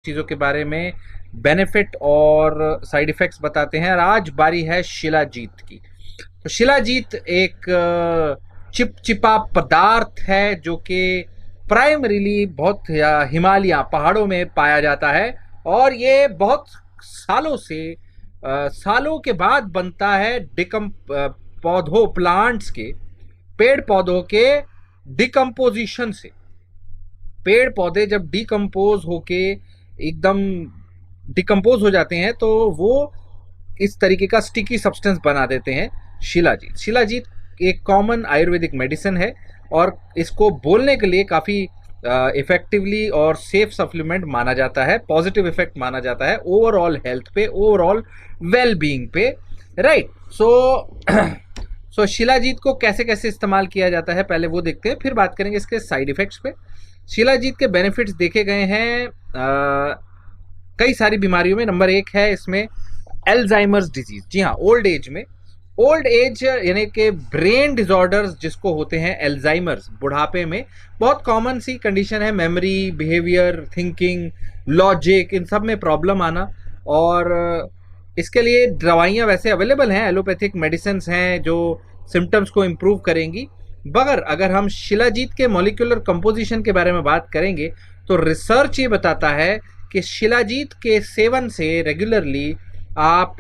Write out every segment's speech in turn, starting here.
चीज़ों के बारे में बेनिफिट और साइड इफ़ेक्ट्स बताते हैं। और आज बारी है शिलाजीत की। तो शिलाजीत एक चिपचिपा पदार्थ है जो कि प्राइमरीली बहुत हिमालय पहाड़ों में पाया जाता है और ये बहुत सालों से सालों के बाद बनता है पौधों प्लांट्स के पेड़ पौधों के डिकम्पोजिशन से। पेड़ पौधे जब डिकम्पोज होके एकदम डिकम्पोज हो जाते हैं तो वो इस तरीके का स्टिकी सब्सटेंस बना देते हैं शिलाजीत। शिलाजीत एक कॉमन आयुर्वेदिक मेडिसिन है और इसको बोलने के लिए काफ़ी इफेक्टिवली और सेफ सप्लीमेंट माना जाता है, पॉजिटिव इफेक्ट माना जाता है ओवरऑल हेल्थ पे, ओवरऑल वेल बीइंग पे, राइट। सो शिलाजीत को कैसे कैसे इस्तेमाल किया जाता है पहले वो देखते हैं, फिर बात करेंगे इसके साइड इफेक्ट्स पे। शिलाजीत के बेनिफिट्स देखे गए हैं कई सारी बीमारियों में। नंबर एक है इसमें एल्जाइमर्स डिजीज। जी हाँ, ओल्ड एज यानी कि ब्रेन डिसऑर्डर्स जिसको होते हैं एल्जाइमर्स, बुढ़ापे में बहुत कॉमन सी कंडीशन है। मेमोरी, बिहेवियर, थिंकिंग, लॉजिक, इन सब में प्रॉब्लम आना। और इसके लिए दवाइयाँ वैसे अवेलेबल हैं, एलोपैथिक मेडिसिन हैं जो सिम्टम्स को इम्प्रूव करेंगी। मगर अगर हम शिलाजीत के मॉलिक्यूलर कंपोजिशन के बारे में बात करेंगे तो रिसर्च ये बताता है कि शिलाजीत के सेवन से रेगुलरली आप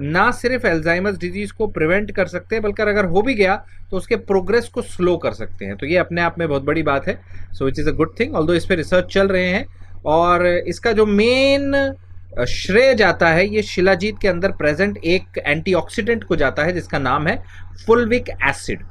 ना सिर्फ एल्जाइमर्स डिजीज को प्रिवेंट कर सकते हैं बल्कि अगर हो भी गया तो उसके प्रोग्रेस को स्लो कर सकते हैं। तो ये अपने आप में बहुत बड़ी बात है। So which is a good thing, although इस पर रिसर्च चल रहे हैं। और इसका जो मेन श्रेय जाता है ये शिलाजीत के अंदर प्रेजेंट एक एंटीऑक्सीडेंट को जाता है जिसका नाम है फुल्विक एसिड।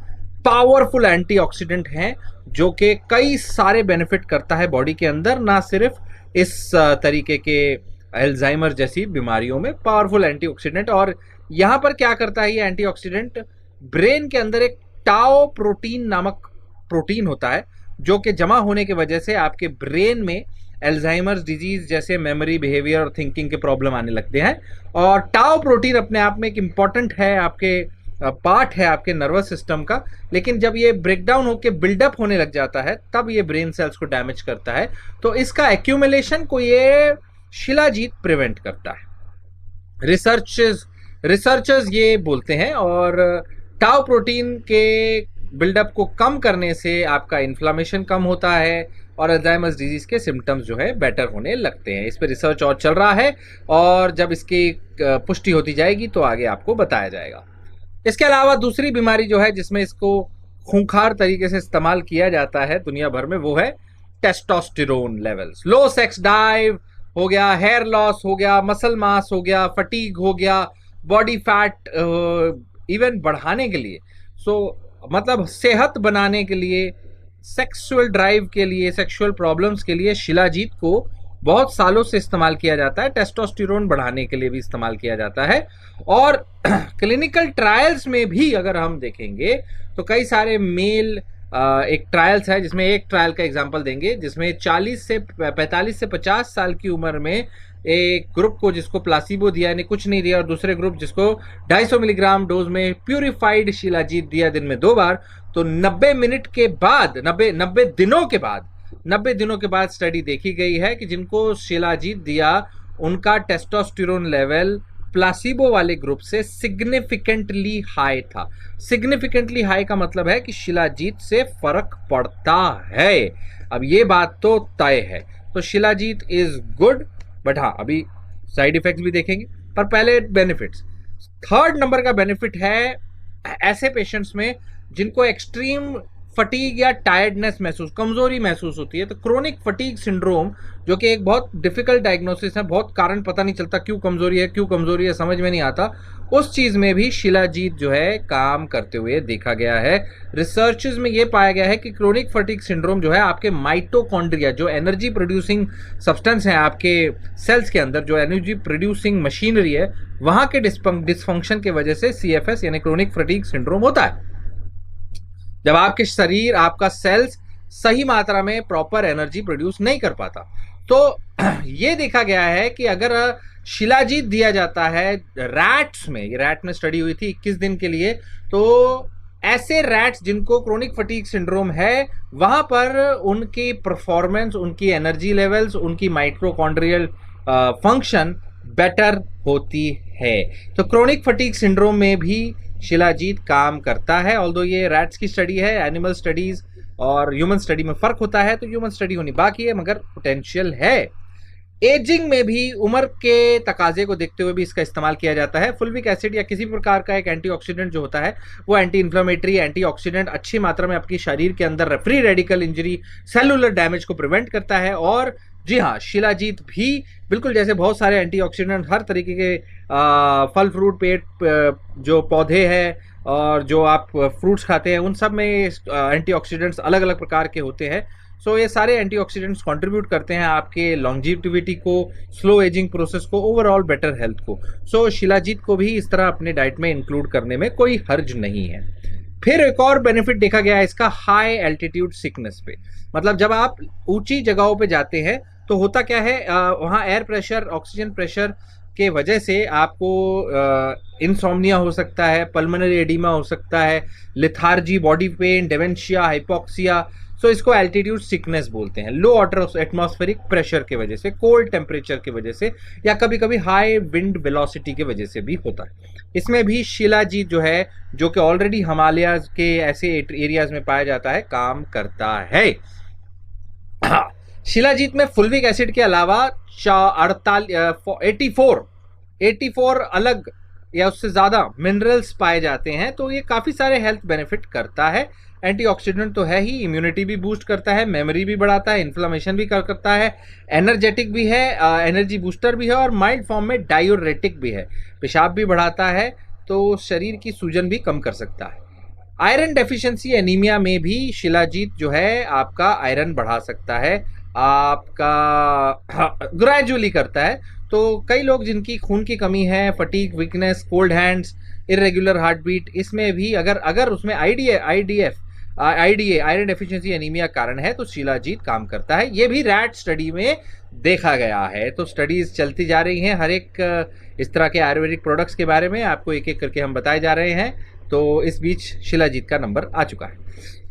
पावरफुल एंटीऑक्सीडेंट है जो कि कई सारे बेनिफिट करता है बॉडी के अंदर, ना सिर्फ इस तरीके के अल्जाइमर जैसी बीमारियों में। Powerful antioxidant. और यहाँ पर क्या करता है ये एंटीऑक्सीडेंट, ब्रेन के अंदर एक टाओ प्रोटीन नामक प्रोटीन होता है जो कि जमा होने की वजह से आपके ब्रेन में अल्जाइमर्स डिजीज जैसे मेमोरी, बिहेवियर और थिंकिंग के प्रॉब्लम आने लगते हैं। और टाओ प्रोटीन अपने आप में एक इम्पॉर्टेंट है, आपके पार्ट है आपके नर्वस सिस्टम का। लेकिन जब ये ब्रेकडाउन होकर बिल्डअप होने लग जाता है तब ये ब्रेन सेल्स को डैमेज करता है। तो इसका एक्यूमुलेशन को ये शिलाजीत प्रिवेंट करता है, रिसर्चर्स ये बोलते हैं। और टाउ प्रोटीन के बिल्डअप को कम करने से आपका इन्फ्लामेशन कम होता है और अल्जाइमर्स डिजीज के सिम्टम्स जो है बेटर होने लगते हैं। इस पर रिसर्च और चल रहा है और जब इसकी पुष्टि होती जाएगी तो आगे आपको बताया जाएगा। इसके अलावा दूसरी बीमारी जो है जिसमें इसको खूंखार तरीके से इस्तेमाल किया जाता है दुनिया भर में वो है टेस्टोस्टेरोन लेवल्स। लो सेक्स ड्राइव हो गया, हेयर लॉस हो गया, मसल मास हो गया, फटीग हो गया, बॉडी फैट इवन बढ़ाने के लिए, मतलब सेहत बनाने के लिए, सेक्सुअल ड्राइव के लिए, सेक्सुअल प्रॉब्लम्स के लिए शिलाजीत को बहुत सालों से इस्तेमाल किया जाता है। टेस्टोस्टेरोन बढ़ाने के लिए भी इस्तेमाल किया जाता है। और क्लिनिकल ट्रायल्स में भी अगर हम देखेंगे तो कई सारे मेल एक ट्रायल्स है जिसमें एक ट्रायल का एग्जांपल देंगे जिसमें 45 से 50 साल की उम्र में एक ग्रुप को जिसको प्लासिबो दिया यानी कुछ नहीं दिया और दूसरे ग्रुप जिसको 250 मिलीग्राम डोज में प्यूरिफाइड शिलाजीत दिया दिन में 2 बार, तो 90 मिनट के बाद 90 दिनों के बाद स्टडी देखी गई है कि जिनको शिलाजीत दिया उनका टेस्टोस्टेरोन लेवल प्लासिबो वाले ग्रुप से सिग्निफिकेंटली हाई था। सिग्निफिकेंटली हाई का मतलब है कि शिलाजीत से फर्क पड़ता है। अब ये बात तो तय है। तो शिलाजीत इज गुड, बट हाँ अभी साइड इफेक्ट्स भी देखेंगे, पर पहले बेनिफिट्स। थर्ड नंबर का बेनिफिट है ऐसे पेशेंट्स में जिनको एक्सट्रीम फटीग या टायर्डनेस कमजोरी महसूस होती है। तो क्रोनिक फटीग सिंड्रोम जो कि एक बहुत डिफिकल्ट डायग्नोसिस है, बहुत कारण पता नहीं चलता क्यों कमजोरी है समझ में नहीं आता, उस चीज में भी शिलाजीत जो है काम करते हुए देखा गया है। रिसर्चेस में यह पाया गया है कि क्रोनिक फटीग सिंड्रोम जो है आपके माइटोकॉन्ड्रिया जो एनर्जी प्रोड्यूसिंग सब्सटेंस है आपके सेल्स के अंदर, जो एनर्जी प्रोड्यूसिंग मशीनरी है, वहां के डिसफंक्शन की वजह से CFS यानी क्रोनिक फटीग सिंड्रोम होता है। जब आपके शरीर, आपका सेल्स सही मात्रा में प्रॉपर एनर्जी प्रोड्यूस नहीं कर पाता। तो ये देखा गया है कि अगर शिलाजीत दिया जाता है रैट्स में, ये रैट में स्टडी हुई थी 21 दिन के लिए, तो ऐसे रैट्स जिनको क्रोनिक फटीग सिंड्रोम है, वहां पर उनकी परफॉर्मेंस, उनकी एनर्जी लेवल्स, उनकी माइटोकॉन्ड्रियल फंक्शन बेटर होती है। तो क्रोनिक फटीग सिंड्रोम में भी शिलाजीत काम करता है। ऑल्दो ये रैट्स की स्टडी है, एनिमल स्टडीज और ह्यूमन स्टडी में फर्क होता है, तो ह्यूमन स्टडी होनी बाकी है, मगर पोटेंशियल है। एजिंग में भी उम्र के तकाजे को देखते हुए भी इसका इस्तेमाल किया जाता है। फुल्विक एसिड या किसी प्रकार का एक एंटीऑक्सीडेंट जो होता है, वो एंटी इन्फ्लेमेटरी एंटीऑक्सीडेंट अच्छी मात्रा में आपकी शरीर के अंदर free radical injury, cellular damage को प्रिवेंट करता है। और जी हाँ, शिलाजीत भी बिल्कुल जैसे बहुत सारे एंटीऑक्सीडेंट हर तरीके के फल फ्रूट पेट जो पौधे हैं और जो आप फ्रूट्स खाते हैं, उन सब में एंटीऑक्सीडेंट्स अलग अलग प्रकार के होते हैं। सो ये सारे एंटीऑक्सीडेंट्स कंट्रीब्यूट करते हैं आपके लॉन्जिविटी को, स्लो एजिंग प्रोसेस को, ओवरऑल बेटर हेल्थ को। सो शिलाजीत को भी इस तरह अपने डाइट में इंक्लूड करने में कोई हर्ज नहीं है। फिर एक और बेनिफिट देखा गया है इसका हाई एल्टीट्यूड सिकनेस पे। मतलब जब आप ऊंची जगहों पे जाते हैं तो होता क्या है, वहाँ एयर प्रेशर, ऑक्सीजन प्रेशर के वजह से आपको इंसोम्निया हो सकता है, पल्मोनरी एडिमा हो सकता है, lethargy, body pain, dementia, hypoxia. So इसको एल्टीट्यूड सिकनेस बोलते हैं। लो ऑर्डर एटमॉस्फेरिक प्रेशर की वजह से, कोल्ड टेम्परेचर की वजह से, या कभी कभी हाई विंड वेलोसिटी की वजह से भी होता है। इसमें भी शिलाजीत जो है, जो कि ऑलरेडी हिमालयाज के ऐसे एरियाज में पाया जाता है, काम करता है। शिलाजीत में फुल्विक एसिड के अलावा 84 अलग या उससे ज्यादा मिनरल्स पाए जाते हैं। तो ये काफी सारे हेल्थ बेनिफिट करता है। एंटीऑक्सीडेंट तो है ही, इम्यूनिटी भी बूस्ट करता है, मेमोरी भी बढ़ाता है, इन्फ्लेमेशन भी करता है, एनर्जेटिक भी है, एनर्जी बूस्टर भी है, और माइल्ड फॉर्म में डायूरेटिक भी है, पेशाब भी बढ़ाता है, तो शरीर की सूजन भी कम कर सकता है। आयरन डेफिशिएंसी एनीमिया में भी शिलाजीत जो है आपका आयरन बढ़ा सकता है, आपका ग्रेजुअली करता है। तो कई लोग जिनकी खून की कमी है, fatigue, weakness, cold hands, irregular heart beat, इसमें भी अगर उसमें आईडीए आयरन डेफिशिएंसी एनीमिया कारण है, तो शिलाजीत काम करता है। ये भी रैट स्टडी में देखा गया है। तो स्टडीज चलती जा रही हैं हर एक इस तरह के आयुर्वेदिक प्रोडक्ट्स के बारे में, आपको एक एक करके हम बताए जा रहे हैं। तो इस बीच शिलाजीत का नंबर आ चुका है।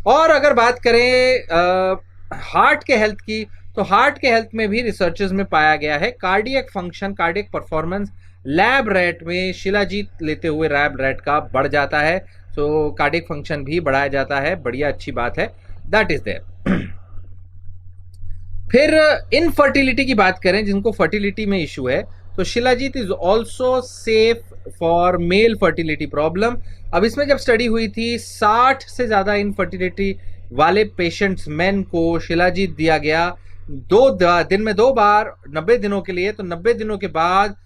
और अगर बात करें हार्ट के हेल्थ की, तो हार्ट के हेल्थ में भी रिसर्चेस में पाया गया है cardiac function, cardiac performance lab rat में शिलाजीत लेते हुए लैब रैट का बढ़ जाता है। सो कार्डियक फंक्शन भी बढ़ाया जाता है, बढ़िया अच्छी बात है, दैट इज देयर। फिर इनफर्टिलिटी की बात करें, जिनको फर्टिलिटी में इशू है, तो shilajit is also safe for male fertility problem. अब इसमें जब स्टडी हुई थी, 60 से ज्यादा इनफर्टिलिटी वाले पेशेंट्स मेन को शिलाजीत दिया गया 2 दिन में 2 बार 90 दिनों के लिए। तो 90 दिनों के बाद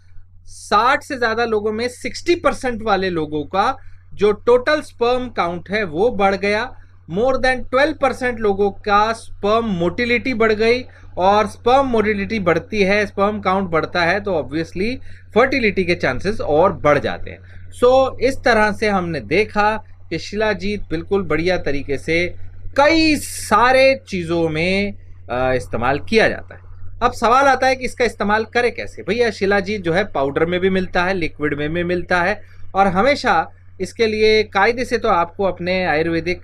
60 से ज्यादा लोगों में 60% वाले लोगों का जो टोटल स्पर्म काउंट है वो बढ़ गया। मोर देन 12% लोगों का स्पर्म मोटिलिटी बढ़ गई, और स्पर्म मोटिलिटी बढ़ती है, स्पर्म काउंट बढ़ता है, तो ऑब्वियसली फर्टिलिटी के चांसेस और बढ़ जाते हैं। सो इस तरह से हमने देखा कि शिलाजीत बिल्कुल बढ़िया तरीके से कई सारे चीजों में इस्तेमाल किया जाता है। अब सवाल आता है कि इसका इस्तेमाल करें कैसे। भैया शिलाजीत जो है पाउडर में भी मिलता है, लिक्विड में भी मिलता है, और हमेशा इसके लिए कायदे से तो आपको अपने आयुर्वेदिक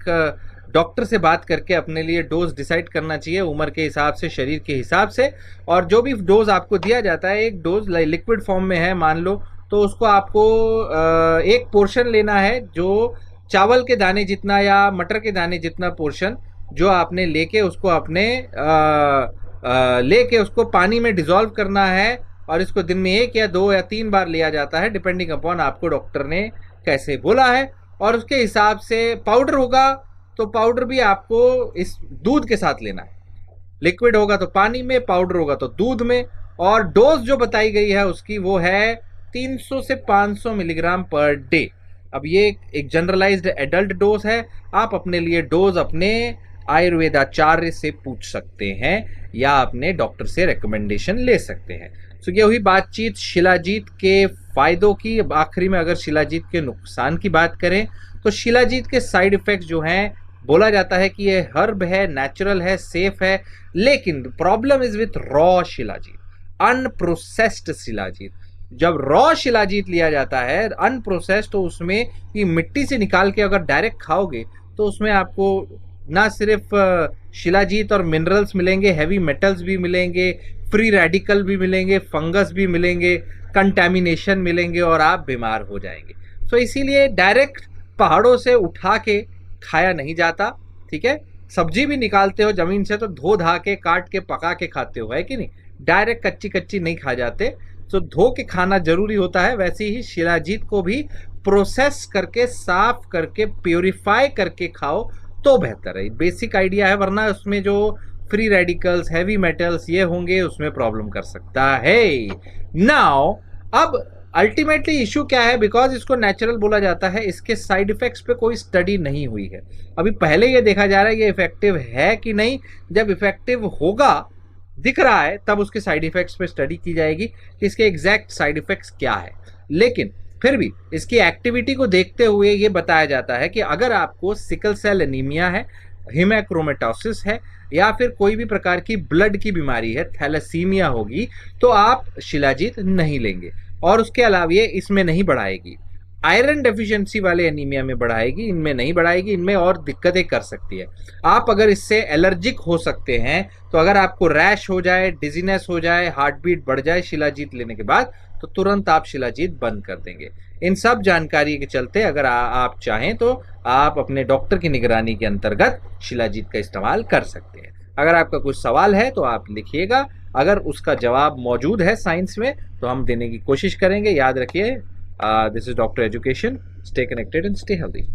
डॉक्टर से बात करके अपने लिए डोज डिसाइड करना चाहिए, उम्र के हिसाब से, शरीर के हिसाब से। और जो भी डोज आपको दिया जाता है, एक डोज लिक्विड फॉर्म में है मान लो, तो उसको आपको एक पोर्शन लेना है, जो चावल के दाने जितना या मटर के दाने जितना पोर्शन जो आपने लेके उसको अपने लेके उसको पानी में डिसॉल्व करना है, और इसको दिन में 1 या 2 या 3 बार लिया जाता है, डिपेंडिंग अपॉन आपको डॉक्टर ने कैसे बोला है। और उसके हिसाब से पाउडर होगा तो पाउडर भी आपको इस दूध के साथ लेना है, लिक्विड होगा तो पानी में, पाउडर होगा तो दूध में। और डोज जो बताई गई है उसकी वो है 300 से 500 मिलीग्राम पर डे। अब ये एक जनरलाइज्ड एडल्ट डोज है, आप अपने लिए डोज अपने आयुर्वेदाचार्य से पूछ सकते हैं या अपने डॉक्टर से रिकमेंडेशन ले सकते हैं। तो ये हुई बातचीत शिलाजीत के फायदों की। अब आखिरी में अगर शिलाजीत के नुकसान की बात करें, तो शिलाजीत के साइड इफेक्ट्स जो हैं, बोला जाता है कि ये हर्ब है, नेचुरल है, सेफ है, लेकिन problem is with raw shilajit, unprocessed shilajit. जब रॉ शिलाजीत लिया जाता है अनप्रोसेस्ड, तो उसमें ये मिट्टी से निकाल के अगर डायरेक्ट खाओगे तो उसमें आपको ना सिर्फ शिलाजीत और मिनरल्स मिलेंगे, हैवी मेटल्स भी मिलेंगे, फ्री रेडिकल भी मिलेंगे, फंगस भी मिलेंगे, कंटेमिनेशन मिलेंगे और आप बीमार हो जाएंगे। तो इसीलिए डायरेक्ट पहाड़ों से उठा के खाया नहीं जाता, ठीक है। सब्जी भी निकालते हो जमीन से तो धो धा के, काट के, पका के खाते हो, है कि नहीं। डायरेक्ट कच्ची कच्ची नहीं खा जाते, तो धो के खाना जरूरी होता है। वैसे ही शिलाजीत को भी प्रोसेस करके, साफ करके, प्योरीफाई करके खाओ तो बेहतर है। बेसिक आइडिया है, वरना उसमें जो फ्री रेडिकल्स, हैवी मेटल्स ये होंगे, उसमें प्रॉब्लम कर सकता है। नाउ अब अल्टीमेटली इशू क्या है, बिकॉज इसको नेचुरल बोला जाता है, इसके साइड इफेक्ट्स पे कोई स्टडी नहीं हुई है अभी। पहले ये देखा जा रहा है ये इफेक्टिव है कि नहीं। जब इफेक्टिव होगा, दिख रहा है, तब उसके साइड इफेक्ट्स पे स्टडी की जाएगी कि इसके एग्जैक्ट साइड इफेक्ट्स क्या है। लेकिन फिर भी इसकी एक्टिविटी को देखते हुए ये बताया जाता है कि अगर आपको सिकल सेल एनीमिया है, हीमोक्रोमेटोसिस है, या फिर कोई भी प्रकार की ब्लड की बीमारी है, थैलेसीमिया होगी, तो आप शिलाजीत नहीं लेंगे। और उसके अलावा ये इसमें नहीं बढ़ाएगी। आयरन डेफिशिएंसी वाले एनीमिया में बढ़ाएगी, इनमें नहीं बढ़ाएगी, इनमें और दिक्कतें कर सकती है। आप अगर इससे एलर्जिक हो सकते हैं, तो अगर आपको रैश हो जाए, डिजीनेस हो जाए, हार्ट बीट बढ़ जाए शिलाजीत लेने के बाद, तो तुरंत आप शिलाजीत बंद कर देंगे। इन सब जानकारी के चलते अगर आप चाहें तो आप अपने डॉक्टर की निगरानी के अंतर्गत शिलाजीत का इस्तेमाल कर सकते हैं। अगर आपका कुछ सवाल है तो आप लिखिएगा, अगर उसका जवाब मौजूद है साइंस में तो हम देने की कोशिश करेंगे। याद रखिए, this is doctor education. Stay connected and stay healthy.